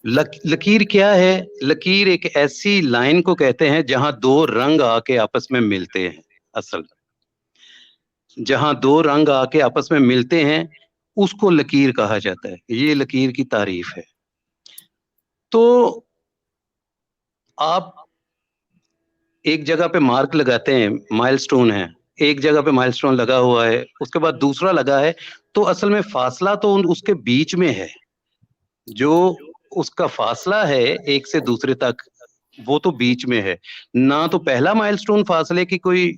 लकीर क्या है? लकीर एक ऐसी लाइन को कहते हैं जहां दो रंग आके आपस में मिलते हैं। असल जहां दो रंग आके आपस में मिलते हैं उसको लकीर कहा जाता है। ये लकीर की तारीफ है। तो आप एक जगह पे मार्क लगाते हैं, माइलस्टोन है, एक जगह पे माइलस्टोन लगा हुआ है, उसके बाद दूसरा लगा है, तो असल में फासला तो उसके बीच में है। जो उसका फासला है एक से दूसरे तक, वो तो बीच में है। ना तो पहला माइलस्टोन फासले की कोई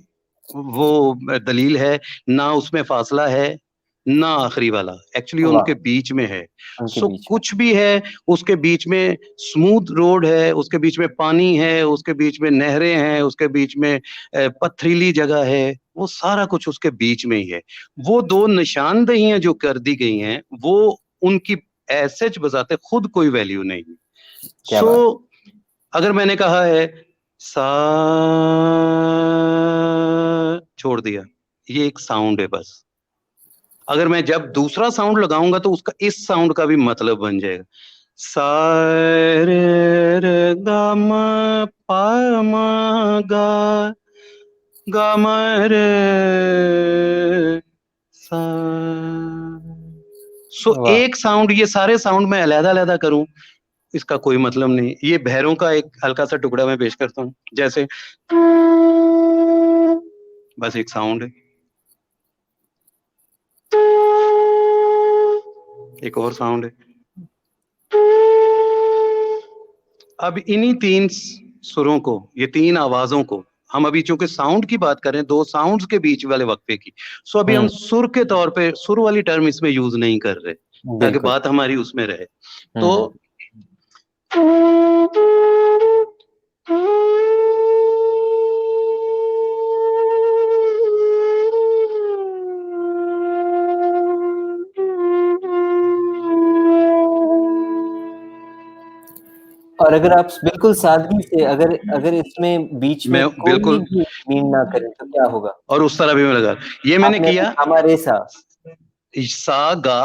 वो दलील है, ना उसमें फासला है, ना आखिरी वाला। एक्चुअली वाह, उनके बीच में है। उनके सो बीच में। कुछ भी है उसके बीच में। स्मूथ रोड है, उसके बीच में पानी है, उसके बीच में नहरें हैं, उसके बीच में पथरीली जगह है, वो सारा कुछ उसके बीच में ही है। वो दो निशानदेहियां जो कर दी गई हैं, वो उनकी एज बजाते खुद कोई वैल्यू नहीं। क्या सो बात। अगर मैंने कहा है सा, छोड़ दिया, ये एक साउंड है बस। अगर मैं जब दूसरा साउंड लगाऊंगा तो उसका इस साउंड का भी मतलब बन जाएगा। सा रे रे गा मा पा मा गा, गा मा रे सा। सो वाह, एक साउंड, ये सारे साउंड मैं अलग-अलग करूं, इसका कोई मतलब नहीं। ये भैरों का एक हल्का सा टुकड़ा मैं पेश करता हूं, जैसे बस एक साउंड है। एक और साउंड है। अब इन्हीं तीन सुरों को, ये तीन आवाजों को, हम अभी चूंकि साउंड की बात करें, दो साउंड्स के बीच वाले वक्फे की, सो अभी हम सुर के तौर पे सुर वाली टर्म इसमें यूज नहीं कर रहे, ताकि बिल्कुल। बात हमारी उसमें रहे। तो हम्म। और अगर आप बिल्कुल सादगी से, अगर अगर इसमें बीच में मैं कोई बिल्कुल, भी मीन ना करें तो क्या होगा? और उस तरह भी मैं लगा, ये मैंने आपने अभी किया। हमारे सा। सा गा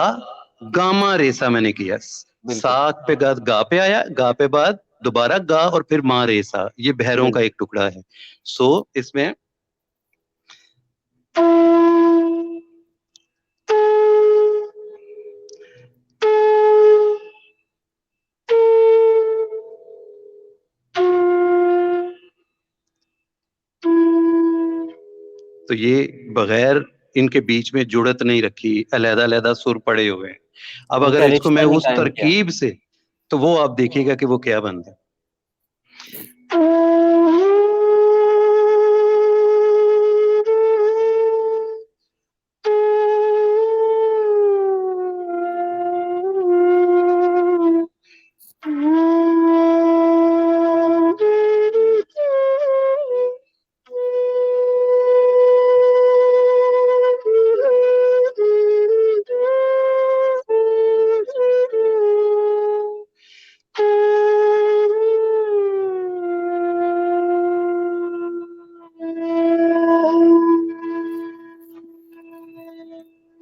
गामा रेसा मैंने किया। बिल्कुल। सा पे गा पे आया, गा पे बाद दोबारा गा और फिर मा रेसा, ये भैरों का बिल्कुल। एक टुकड़ा है। सो इसमें तो ये बगैर इनके बीच में जुड़त नहीं रखी, अलग-अलग सुर पड़े हुए हैं। अब अगर उनका इसको रिश्ता मैं नहीं उस कायम किया। तरकीब से, तो वो आप देखिएगा कि वो क्या बनता है।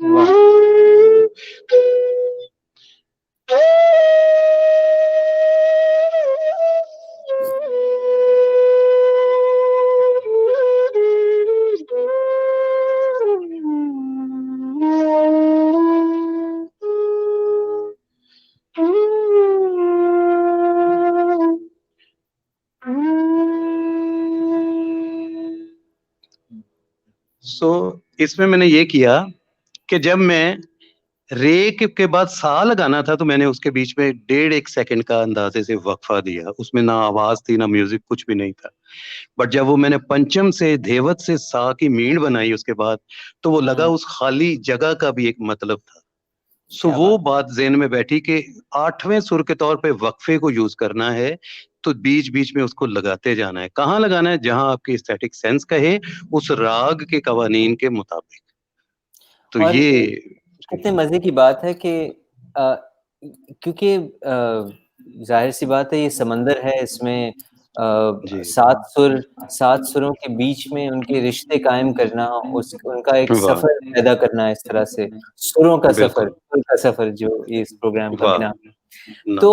वाह। सो इसमें मैंने ये किया कि जब मैं रे के बाद सा लगाना था, तो मैंने उसके बीच में 1.5 सेकंड का अंदाजे से वक्फा दिया। उसमें ना आवाज थी, ना म्यूजिक, कुछ भी नहीं था। बट जब वो मैंने पंचम से धेवत से सा की मीण बनाई उसके बाद, तो वो लगा उस खाली जगह का भी एक मतलब था। सो क्या वो बात। बात ज़हन में बैठी कि 8वें सुर के तौर पे वक्फे को यूज करना है, तो बीच बीच में उसको लगाते जाना है। कहाँ लगाना है? जहां आपकी एस्थेटिक सेंस कहे, उस राग के कवानीन के मुताबिक। तो और ये कितने मजे की बात है कि क्योंकि जाहिर सी बात है, ये समंदर है, इसमें जी। सात सुरों के बीच में उनके रिश्ते कायम करना, उनका एक वाह! सफ़र पैदा करना इस तरह से, सुर बिल्कुल। का सफ़र जो इस प्रोग्राम का भी वाह! नाम है। नाम तो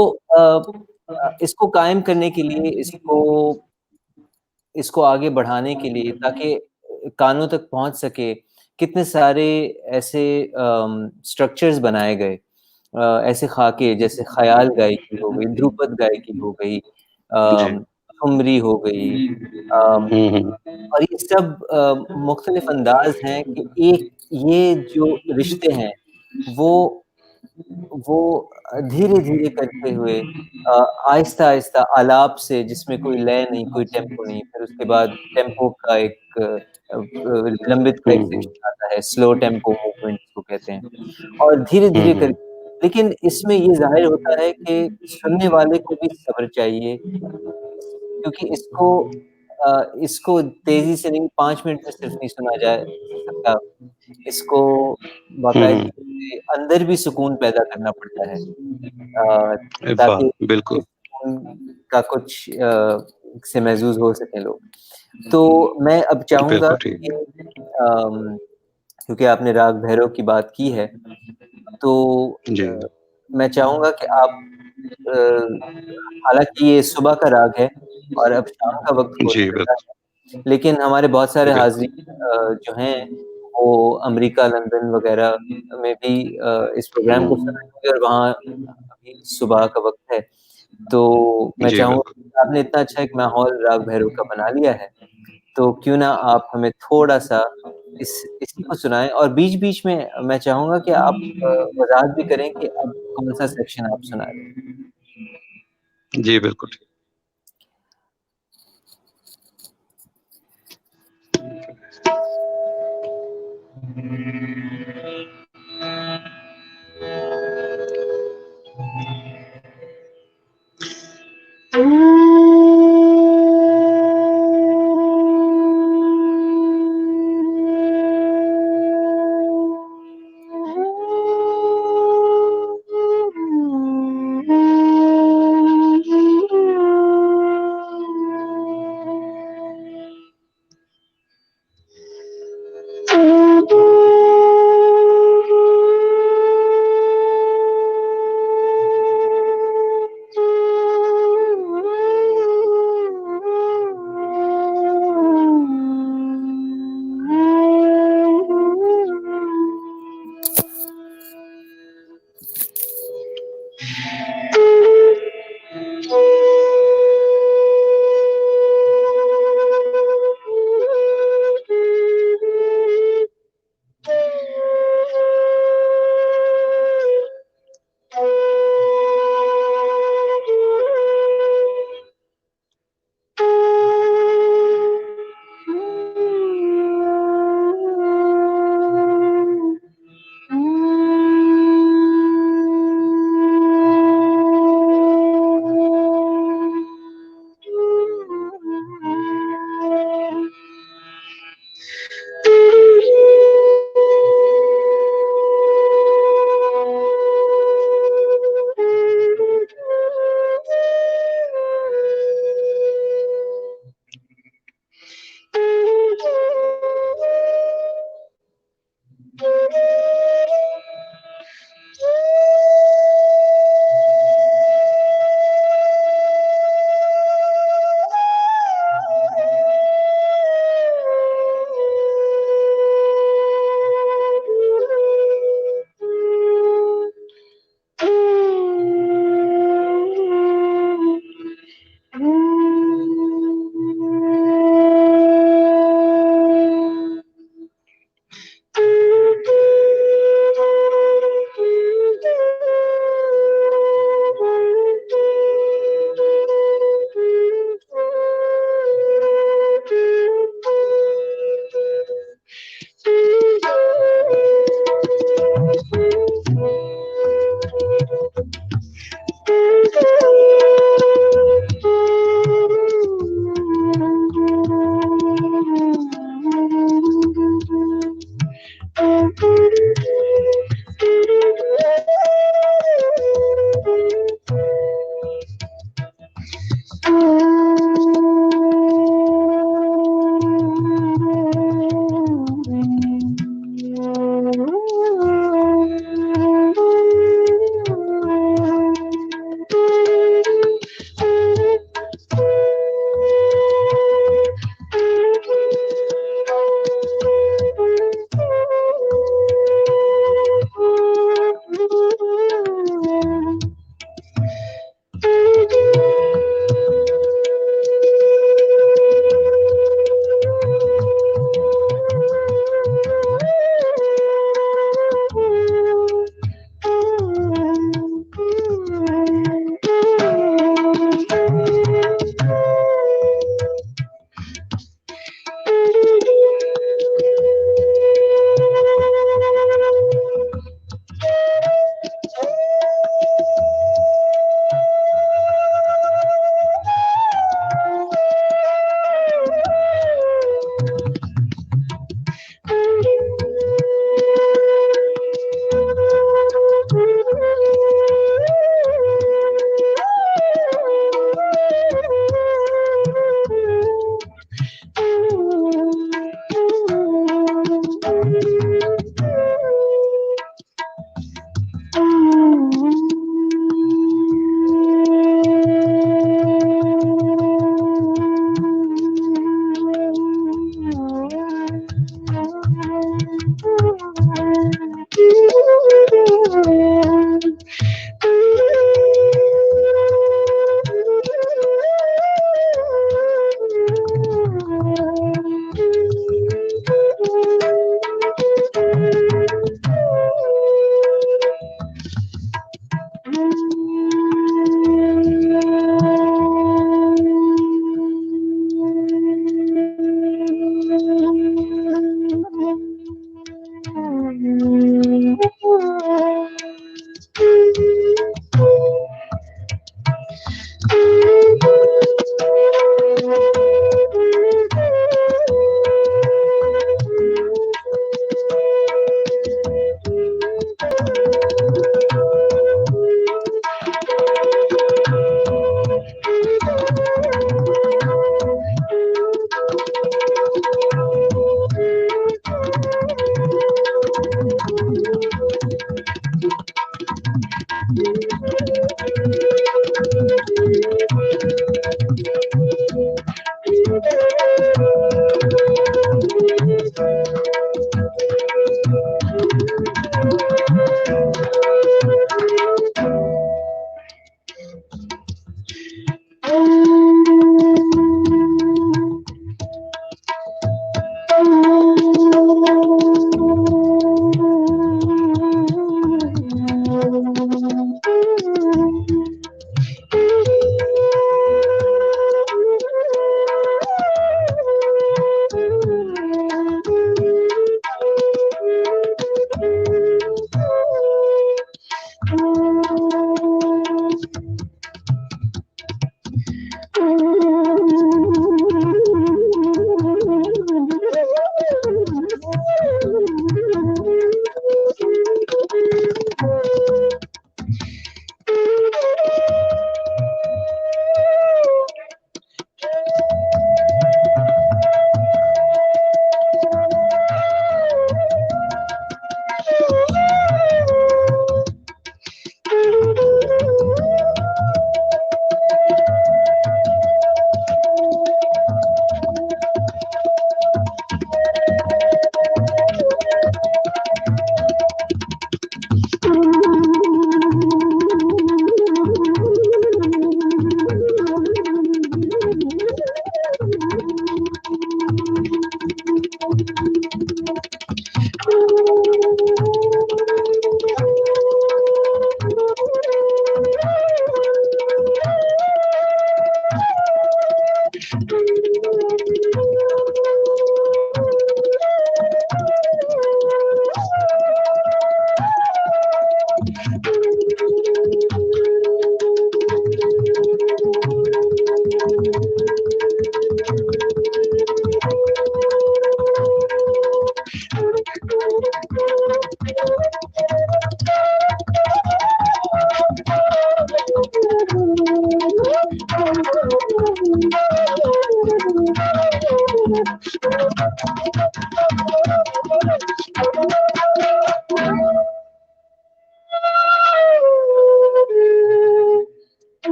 इसको कायम करने के लिए इसको आगे बढ़ाने के लिए ताकि कानों तक पहुँच सके, कितने सारे ऐसे स्ट्रक्चर्स बनाए गए। ऐसे खाके जैसे ख़याल गायकी हो गई, ध्रुपद गायकी हो गई, जी। ठुमरी हो गई, अम, हुँ, हुँ। और ये सब मुख्तलिफ़ अंदाज़ हैं कि एक ये जो रिश्ते हैं, वो वो धीरे-धीरे करते हुए आहिस्ता-आहिस्ता आलाप से जिसमें कोई लय नहीं, कोई टेम्पो नहीं, फिर उसके बाद टेम्पो का एक विलंबित का एक हुँ, हुँ। सेक्शन आता है, स्लो टेम्पो मूवमेंट जिसको कहते हैं। और हुँ, धीरे-धीरे कर हुँ। लेकिन इसमें ये ज़ाहिर होता है कि सुनने वाले को भी सब्र चाहिए, क्योंकि इसको तेज़ी से नहीं 5 मिनट में सिर्फ़ नहीं सुना जा सकता। इसको हुँ, हुँ। बाकायदगी से अंदर भी सुकून पैदा करना पड़ता है। वाह! ताकि इस बिल्कुल। सुकून का कुछ से महज़ूज़ हो सकें लोग। तो मैं अब चाहूँगा बिल्कुल कि ठीक। क्योंकि आपने राग भैरव की बात की है, तो जी। मैं चाहूँगा कि आप अ, हालाँकि ये सुबह का राग है और अब शाम का वक़्त हो जी, चला बिल्कुल। है, लेकिन हमारे बहुत सारे बिल्कुल। हाज़रीन जो हैं, वो अमेरिका, लंदन वग़ैरह में भी इस प्रोग्राम को सुन हुँ। रहे होंगे और वहाँ अभी सुबह का वक़्त है। तो मैं जी, चाहूँगा बिल्कुल। कि आपने इतना अच्छा एक माहौल राग भैरव का बना लिया है, तो क्यों ना आप हमें थोड़ा-सा इसी को सुनाएँ और बीच-बीच में मैं चाहूँगा कि आप वज़ाहत भी करें कि अब कौन-सा सेक्शन आप सुना रहे हैं। जी, बिल्कुल ठीक।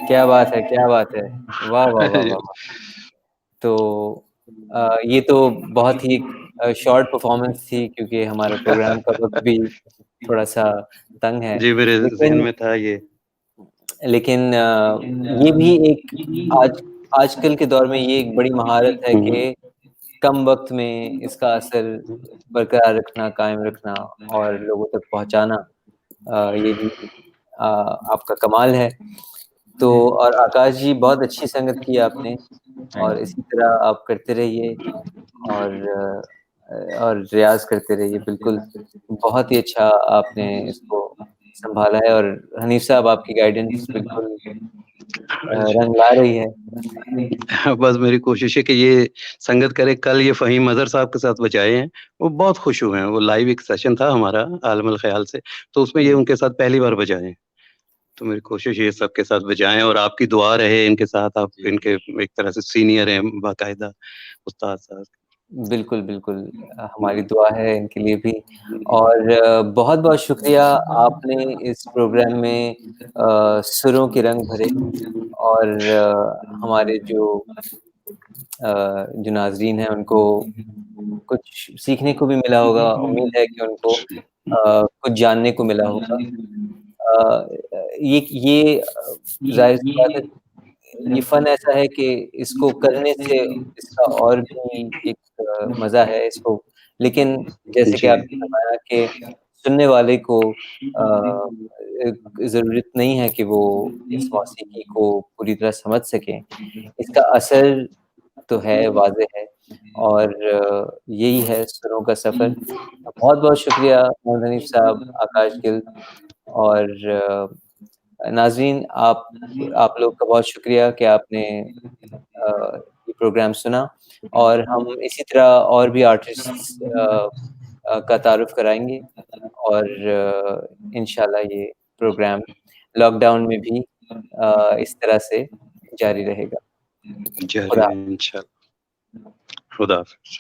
क्या बात है, क्या बात है! वाह, वाह, वाह, वाह, वाह! तो ये तो बहुत ही शॉर्ट परफ़ॉर्मेंस थी क्योंकि हमारे प्रोग्राम का वक़्त भी थोड़ा-सा तंग है। जी, मेरे ज़हन लेकिन में था ये। लेकिन ये भी एक आज आजकल के दौर में ये एक बड़ी महारत है हुँ। कि कम वक़्त में इसका असर बरकरार रखना, कायम रखना और लोगों तक पहुँचाना ये भी आपका कमाल है। तो और आकाश जी बहुत अच्छी संगत की आपने और थैंक इसी तरह आप करते रहिए और रियाज़ करते रहिए, बिल्कुल। बहुत ही अच्छा आपने इसको सँभाला है और हनीफ़ साहब आपकी गाइडेंस बिल्कुल रंग ला रही है। बस मेरी कोशिश है कि ये संगत करे कल ये फ़हीम अज़हर साहब के साथ बजाए हैं, वो बहुत खुश हुए हैं। वो लाइव एक सेशन था हमारा आलम ख़याल से, तो उसमें ये उनके साथ पहली बार बजाए हैं। तो मेरी कोशिश है सबके साथ बजाएँ और आपकी दुआ रहे इनके साथ, आप इनके एक तरह से सीनियर हैं बाकायदा उस्ताद साहब। बिल्कुल, बिल्कुल हमारी दुआ है इनके लिए भी और बहुत-बहुत शुक्रिया आपने इस प्रोग्राम में सुरों के रंग भरे और हमारे जो नाज़रीन हैं उनको कुछ सीखने को भी मिला होगा, उम्मीद है कि उनको कुछ जानने को मिला होगा। ज़ाहिर-सी बात है, ये फ़न ऐसा है कि इसको करने से इसका और भी एक मज़ा है इसको लेकिन जैसे कि जी। आपने फरमाया कि सुनने वाले को ज़रूरत नहीं है कि वो इस मौसीकी को पूरी तरह समझ सकें। इसका असर तो है, वाज़िह है और यही है सुरों का सफ़र। बहुत-बहुत शुक्रिया मोहम्मद हनीफ़ साहब, आकाश गिल और नाज़रीन आप लोग का बहुत शुक्रिया कि आपने ये प्रोग्राम सुना और हम इसी तरह और भी आर्टिस्ट्स का तारुफ़ कराएँगे और इंशाअल्लाह ये प्रोग्राम लॉकडाउन में भी इस तरह से जारी रहेगा। खुदा जारी हाफ़िज़। रहे इंशाअल्लाह। खुदा हाफ़िज़।